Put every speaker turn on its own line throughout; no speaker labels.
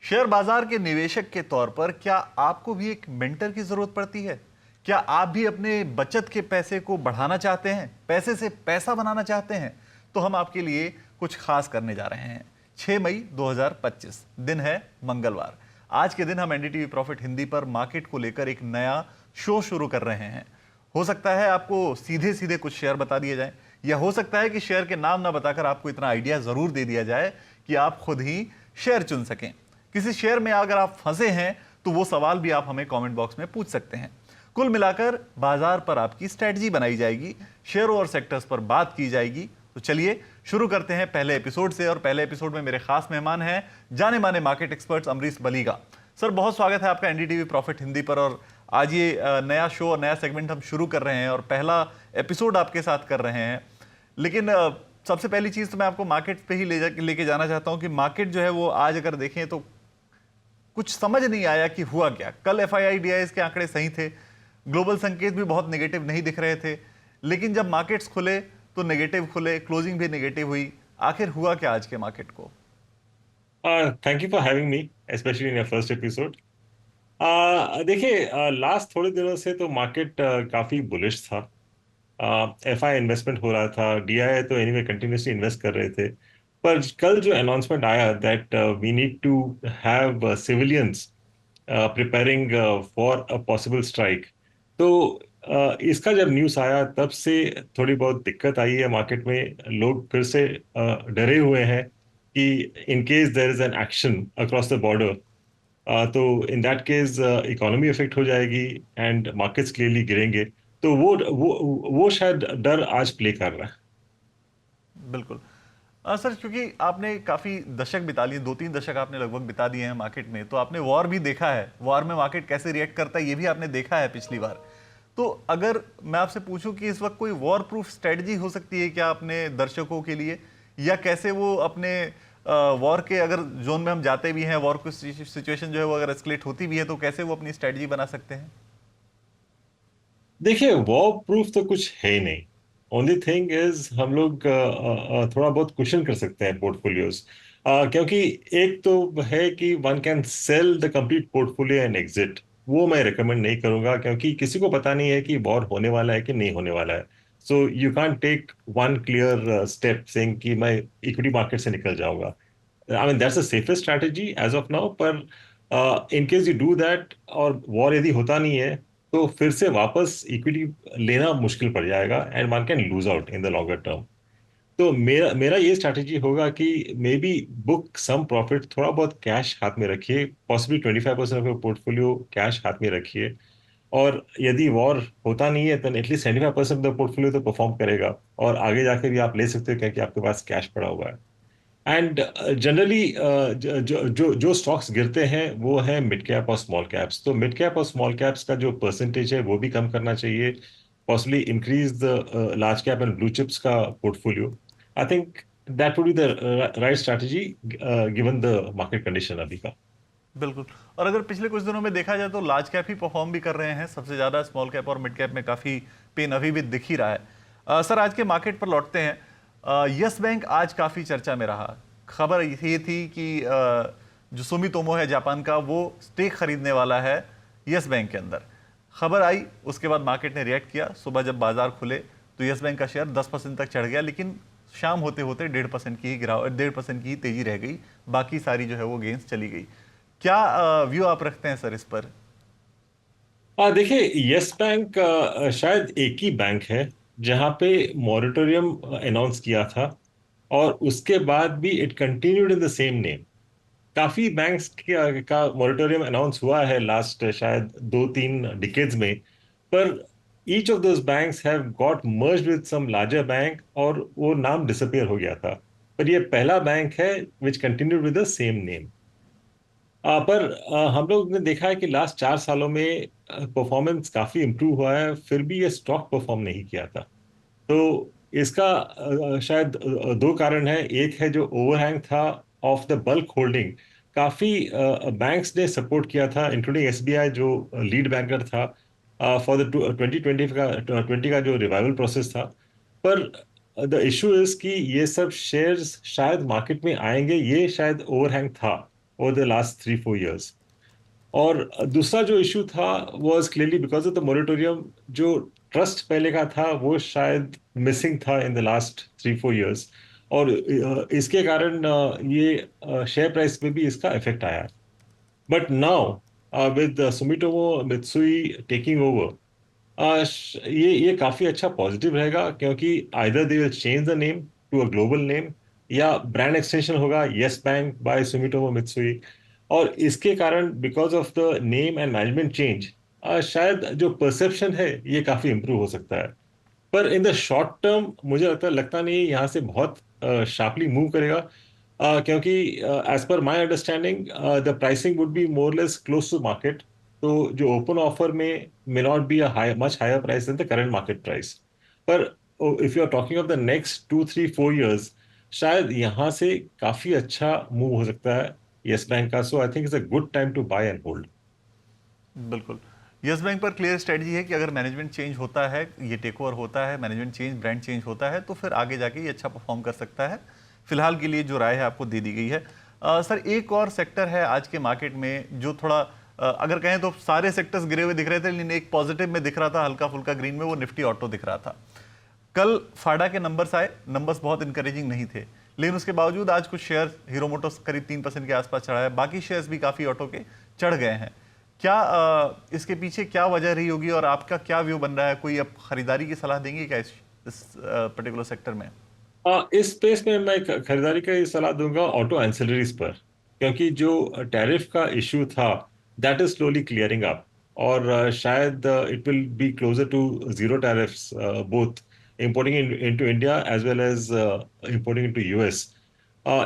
Share बाजार के निवेशक के तौर पर क्या आपको भी एक मेंटर की जरूरत पड़ती है? क्या आप भी अपने बचत के पैसे को बढ़ाना चाहते हैं, पैसे से पैसा बनाना चाहते हैं? तो हम आपके लिए कुछ खास करने जा रहे हैं। 6 मई 2025 दिन है मंगलवार। आज के दिन हम एनडीटीवी प्रॉफिट हिंदी पर मार्केट को लेकर एक नया शो शुरू कर रहे हैं। हो सकता है आपको सीधे सीधे कुछ शेयर बता दिए जाए, या हो सकता है कि शेयर के नाम ना बताकर आपको इतना आइडिया जरूर दे दिया जाए कि आप खुद ही शेयर चुन सकें। किसी शेयर में अगर आप फंसे हैं तो वो सवाल भी आप हमें कमेंट बॉक्स में पूछ सकते हैं। कुल मिलाकर बाजार पर आपकी स्ट्रेटजी बनाई जाएगी, शेयरों और सेक्टर्स पर बात की जाएगी। तो चलिए शुरू करते हैं पहले एपिसोड से। और पहले एपिसोड में मेरे खास मेहमान हैं जाने माने मार्केट एक्सपर्ट्स अमरीश बलीगा। सर, बहुत स्वागत है आपका एनडीटीवी प्रॉफिट हिंदी पर। और आज ये नया शो और नया सेगमेंट हम शुरू कर रहे हैं और पहला एपिसोड आपके साथ कर रहे हैं। लेकिन सबसे पहली चीज तो मैं आपको मार्केट पे ही लेके जाना चाहता हूं कि मार्केट जो है वो आज अगर देखें तो कुछ समझ नहीं आया कि हुआ क्या। कल एफआईआई के आंकड़े सही थे, ग्लोबल संकेत भी बहुत नेगेटिव नहीं दिख रहे थे, लेकिन जब मार्केट्स खुले तो नेगेटिव खुले, क्लोजिंग भी नेगेटिव हुई। आखिर हुआ क्या आज के मार्केट को?
Thank you for having me specially in your first episode. देखिए, लास्ट थोड़े दिनों से तो मार्केट काफी बुलिश था। एफ आई इन्वेस्टमेंट हो रहा था, डी आई तो एनीवे कंटिन्यूसली इन्वेस्ट कर रहे थे। पर कल जो अनाउंसमेंट आया that we need to have civilians preparing for a possible strike, तो इसका जब न्यूज़ आया तब से थोड़ी बहुत दिक्कत आई है मार्केट में। लोग फिर से डरे हुए हैं कि in case there is an action across the border, तो in that case economy effect हो जाएगी एंड मार्केट्स क्लियरली गिरेंगे। तो वो शायद डर आज प्ले कर रहा है।
बिल्कुल। सर, क्योंकि आपने काफी दशक बिता लिए, 2-3 दशक आपने लगभग बिता दिए हैं मार्केट में, तो आपने वॉर भी देखा है। वॉर में मार्केट कैसे रिएक्ट करता है ये भी आपने देखा है पिछली बार। तो अगर मैं आपसे पूछूं कि इस वक्त कोई वॉर प्रूफ स्ट्रेटजी हो सकती है क्या अपने दर्शकों के लिए, या कैसे वो अपने वॉर के अगर जोन में हम जाते भी हैं, वॉर की सिचुएशन जो है वो अगर एस्केलेट होती भी है, तो कैसे वो अपनी स्ट्रेटजी बना सकते हैं?
देखिए, वॉर प्रूफ तो कुछ है ही नहीं। ओनली थिंग इज हम लोग थोड़ा बहुत क्वेश्चन कर सकते हैं पोर्टफोलियोज, क्योंकि एक तो है कि one can sell the complete portfolio and exit. वो मैं रिकमेंड नहीं करूंगा, क्योंकि किसी को पता नहीं है कि वॉर होने वाला है कि नहीं होने वाला है। So you can take one clear step saying कि मैं इक्विटी मार्केट से निकल जाऊंगा। I mean that's the safest strategy as of now. पर in case you do that और वॉर यदि होता नहीं है, तो फिर से वापस इक्विटी लेना मुश्किल पड़ जाएगा and one can lose out in the longer term. तो मेरा मेरा ये स्ट्रैटेजी होगा कि maybe book some profit, थोड़ा बहुत कैश हाथ में रखिए, पॉसिबली 25% ऑफ पोर्टफोलियो कैश हाथ में रखिए। और यदि वॉर होता नहीं है तो एटलीस्ट 75% ऑफ द पोर्टफोलियो तो परफॉर्म करेगा, और आगे जाके भी आप ले सकते हो क्योंकि आपके पास कैश पड़ा हुआ है। एंड जनरली जो जो जो स्टॉक्स गिरते हैं वो है मिड कैप और स्मॉल कैप्स। तो मिड कैप और स्मॉल कैप्स का जो परसेंटेज है वो भी कम करना चाहिए, possibly increase the large cap and blue chips का portfolio. I think that would be the right strategy given the market condition अभी का।
बिल्कुल। और अगर पिछले कुछ दिनों में देखा जाए तो लार्ज कैप ही परफॉर्म भी कर रहे हैं सबसे ज्यादा। स्मॉल कैप और मिड कैप में काफी पेन अभी भी दिख ही रहा है। सर, आज के मार्केट पर लौटते हैं। यस बैंक आज काफी चर्चा में रहा। खबर ये थी कि जो सुमितोमो है जापान का, वो स्टेक खरीदने वाला है यस बैंक के अंदर। खबर आई, उसके बाद मार्केट ने रिएक्ट किया। सुबह जब बाजार खुले तो यस बैंक का शेयर 10% तक चढ़ गया, लेकिन शाम होते होते 1.5% की ही गिरावट, 1.5% की ही तेजी रह गई। बाकी सारी जो है वो गेंस चली गई। क्या व्यू आप रखते हैं सर इस पर?
देखिए, यस बैंक शायद एक ही बैंक है जहां पे मॉरेटोरियम अनाउंस किया था, और उसके बाद भी it continued in the same name. काफी बैंक्स का मॉरेटोरियम अनाउंस हुआ है लास्ट शायद 2-3 डिकेड्स में, पर each of those banks have got merged with some larger bank और वो नाम डिसअपियर हो गया था। पर ये पहला बैंक है which continued with the same name. पर हम लोग ने देखा है कि लास्ट 4 सालों में परफॉर्मेंस काफी इम्प्रूव हुआ है, फिर भी ये स्टॉक परफॉर्म नहीं किया था। तो इसका शायद दो कारण है। एक है जो ओवरहैंग था ऑफ द बल्क होल्डिंग। काफी बैंक्स ने सपोर्ट किया था, इंक्लूडिंग एसबीआई जो लीड बैंकर था फॉर द 2020 का जो रिवाइवल प्रोसेस था। पर द इशू इज कि ये सब शेयर्स शायद मार्केट में आएंगे, ये शायद ओवरहैंग था। Over the last 3-4 years. और दूसरा जो इशू था was clearly because of the moratorium. जो ट्रस्ट पहले का था वो शायद मिसिंग था इन द लास्ट 3-4 years। और इसके कारण ये शेयर प्राइस में भी इसका इफेक्ट आया। But now with Sumitomo Mitsui taking over, ये काफी अच्छा पॉजिटिव रहेगा, क्योंकि either they will change the name to a global name, या ब्रांड एक्सटेंशन होगा Yes Bank by Sumitomo Mitsui. और इसके कारण because of the name and management change, शायद जो परसेप्शन है ये काफी इंप्रूव हो सकता है। पर इन द शॉर्ट टर्म मुझे लगता नहीं यहाँ से बहुत शार्पली मूव करेगा, क्योंकि as per my understanding the pricing would be more less close to market. तो जो ओपन ऑफर में may not be a high much higher price than the current market price. पर if you are talking of the next 2-3-4 years, शायद यहाँ से काफी अच्छा move हो सकता है यस बैंक का। So I think it's a good time to buy and hold.
बिल्कुल। यस बैंक पर क्लियर स्ट्रेटजी है कि अगर मैनेजमेंट चेंज होता है, ये टेक ओवर होता है, मैनेजमेंट चेंज, ब्रांड चेंज होता है, तो फिर आगे जाके ये अच्छा परफॉर्म कर सकता है। फिलहाल के लिए जो राय है आपको दे दी गई है। सर, एक और सेक्टर है आज के मार्केट में जो थोड़ा अगर कहें तो सारे सेक्टर्स गिरे हुए दिख रहे थे, लेकिन एक पॉजिटिव में दिख रहा था, हल्का फुल्का ग्रीन में, वो निफ्टी ऑटो दिख रहा था। कल फाडा के नंबर्स आए, नंबर्स बहुत इंकरेजिंग नहीं थे, लेकिन उसके बावजूद आज कुछ शेयर, हीरो मोटर्स करीब 3% के आसपास चढ़ा है, बाकी शेयर्स भी काफ़ी ऑटो के चढ़ गए हैं। क्या इसके पीछे क्या वजह रही होगी और आपका क्या व्यू बन रहा है? कोई आप खरीदारी की सलाह देंगे क्या इस पर्टिकुलर सेक्टर में?
इस स्पेस में मैं खरीदारी का ये सलाह दूंगा ऑटो एंसिलरीज पर, क्योंकि जो टैरिफ का इशू था that is slowly clearing up. और शायद it will be closer to zero tariffs, both importing into India as well as importing into US.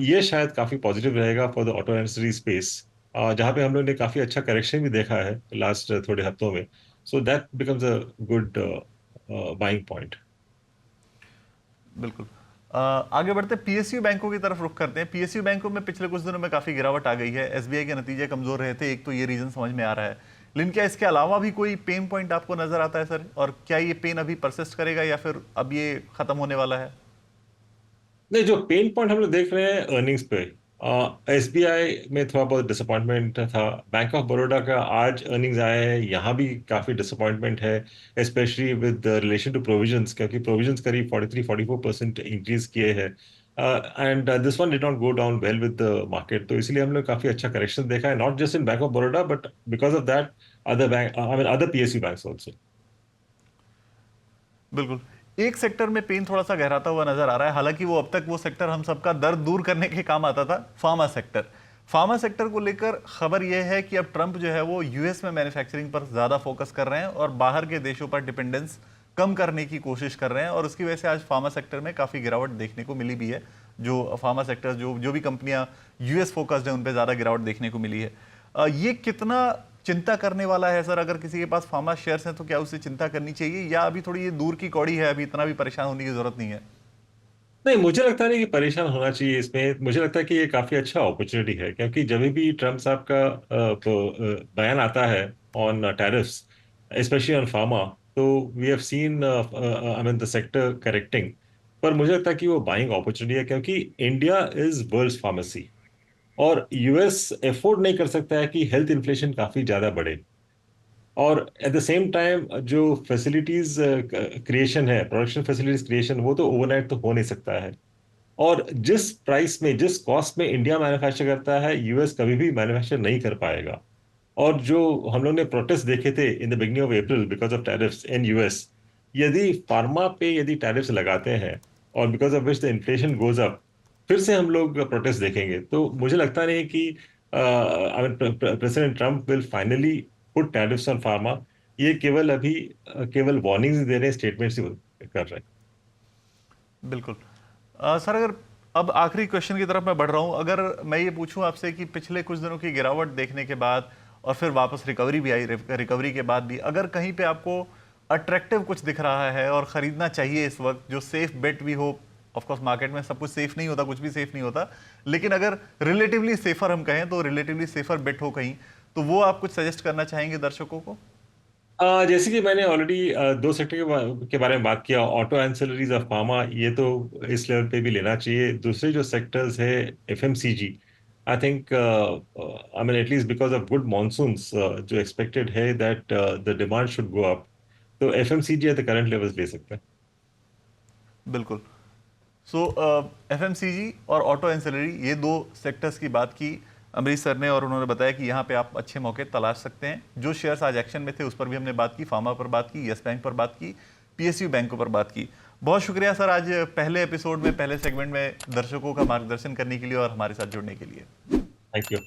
ये शायद काफी पॉजिटिव रहेगा for the auto ancillary space, जहाँ पे हम लोग ने काफी अच्छा करेक्शन भी देखा है लास्ट थोड़े हफ्तों में। So that becomes a good buying point.
बिल्कुल। आगे बढ़ते पीएसयू बैंकों की तरफ रुख करते हैं। पीएसयू बैंकों में पिछले कुछ दिनों में काफ़ी गिरावट आ गई है। एसबीआई के नतीजे कमज़ोर रहे थे, एक तो ये रीज़न समझ में आ रहा है, लेकिन क्या इसके अलावा भी कोई पेन पॉइंट आपको नज़र आता है सर? और क्या ये पेन अभी परसिस्ट करेगा या फिर अब ये ख़त्म होने वाला है?
नहीं, जो पेन पॉइंट हम लोग देख रहे हैं अर्निंग्स पे, एसबीआई में थोड़ा बहुत डिसअपॉइंटमेंट था। बैंक ऑफ बड़ौदा का आज अर्निंग्स आए हैं, यहाँ भी काफ़ी डिसअपॉइंटमेंट है, specially with relation to provisions, क्योंकि प्रोविजंस करीब 43-44% इंक्रीज किए हैं। And this one did not go down well with the market. तो इसलिए हमने काफ़ी अच्छा करेक्शन देखा है, not just in Bank of Baroda but because of that other bank, I mean other PSU banks also.
बिल्कुल। एक सेक्टर में पेन थोड़ा सा गहराता हुआ नजर आ रहा है, हालांकि वो अब तक वो सेक्टर हम सबका दर्द दूर करने के काम आता था, फार्मा सेक्टर। फार्मा सेक्टर को लेकर खबर यह है कि अब ट्रंप जो है वो यूएस में मैन्युफैक्चरिंग पर ज़्यादा फोकस कर रहे हैं और बाहर के देशों पर डिपेंडेंस कम करने की कोशिश कर रहे हैं, और उसकी वजह से आज फार्मा सेक्टर में काफ़ी गिरावट देखने को मिली भी है। जो फार्मा सेक्टर, जो जो भी कंपनियां यूएस फोकस्ड है, उन पर ज़्यादा गिरावट देखने को मिली है। ये कितना चिंता करने वाला है सर? अगर किसी के पास फार्मा शेयर्स हैं तो क्या उसे चिंता करनी चाहिए, या अभी थोड़ी ये दूर की कौड़ी है, अभी इतना भी परेशान होने की जरूरत नहीं है?
नहीं, मुझे लगता नहीं कि परेशान होना चाहिए इसमें। मुझे लगता है कि ये काफी अच्छा अपॉर्चुनिटी है, क्योंकि जब भी ट्रम्प साहब का बयान आता है on tariffs, specially on pharma, तो we have seen I mean the sector correcting. पर मुझे लगता है कि वो बाइंग अपॉर्चुनिटी है, क्योंकि इंडिया इज वर्ल्ड्स फार्मेसी, और यूएस एफोर्ड नहीं कर सकता है कि हेल्थ इन्फ्लेशन काफी ज्यादा बढ़े। और एट द सेम टाइम जो फैसिलिटीज क्रिएशन है, प्रोडक्शन फैसिलिटीज क्रिएशन, वो तो ओवरनाइट तो हो नहीं सकता है। और जिस प्राइस में, जिस कॉस्ट में इंडिया मैन्युफैक्चर करता है, यूएस कभी भी मैन्युफैक्चर नहीं कर पाएगा। और जो हम लोग ने प्रोटेस्ट देखे थे in the beginning of April because of tariffs in US, यदि फार्मा पे यदि टैरिफ्स लगाते हैं और because of which the inflation goes up, फिर से हम लोग प्रोटेस्ट देखेंगे। तो मुझे लगता नहीं कि I mean president Trump will finally put tariffs on pharma. ये केवल अभी केवल वार्निंग्स दे रहे हैं, स्टेटमेंट्स ही कर रहे हैं।
बिल्कुल। सर, अगर अब आखिरी क्वेश्चन की तरफ मैं बढ़ रहा हूं, अगर मैं ये पूछूं आपसे कि पिछले कुछ दिनों की गिरावट देखने के बाद और फिर वापस रिकवरी भी आई, रिकवरी के बाद भी अगर कहीं पे आपको अट्रैक्टिव कुछ दिख रहा है और खरीदना चाहिए इस वक्त, जो सेफ बेट भी हो, ऑफ कोर्स मार्केट में सब कुछ सेफ नहीं होता, कुछ भी सेफ नहीं होता, लेकिन अगर रिलेटिवली सेफर हम कहें तो रिलेटिवली सेफर बेट हो कहीं, तो वो आप कुछ सजेस्ट करना चाहेंगे दर्शकों को?
जैसे कि मैंने ऑलरेडी दो सेक्टर के बारे में बात किया, ऑटो एंसिलरीज ऑफ फार्मा, ये तो इस लेवल पे भी लेना चाहिए। दूसरे जो सेक्टर्स है, FMCG, I think I mean at least because of good monsoons जो एक्सपेक्टेड है that the demand should go up, तो FMCG at the current levels ले सकते हैं।
बिल्कुल। सो एफएमसीजी और ऑटो एंसिलरी, ये दो सेक्टर्स की बात की अमरीश सर ने, और उन्होंने बताया कि यहाँ पे आप अच्छे मौके तलाश सकते हैं। जो शेयर्स आज एक्शन में थे उस पर भी हमने बात की, फार्मा पर बात की, यस बैंक पर बात की, पीएसयू बैंकों पर बात की। बहुत शुक्रिया सर, आज पहले एपिसोड में, पहले सेगमेंट में दर्शकों का मार्गदर्शन करने के लिए और हमारे साथ जुड़ने के लिए।
Thank you.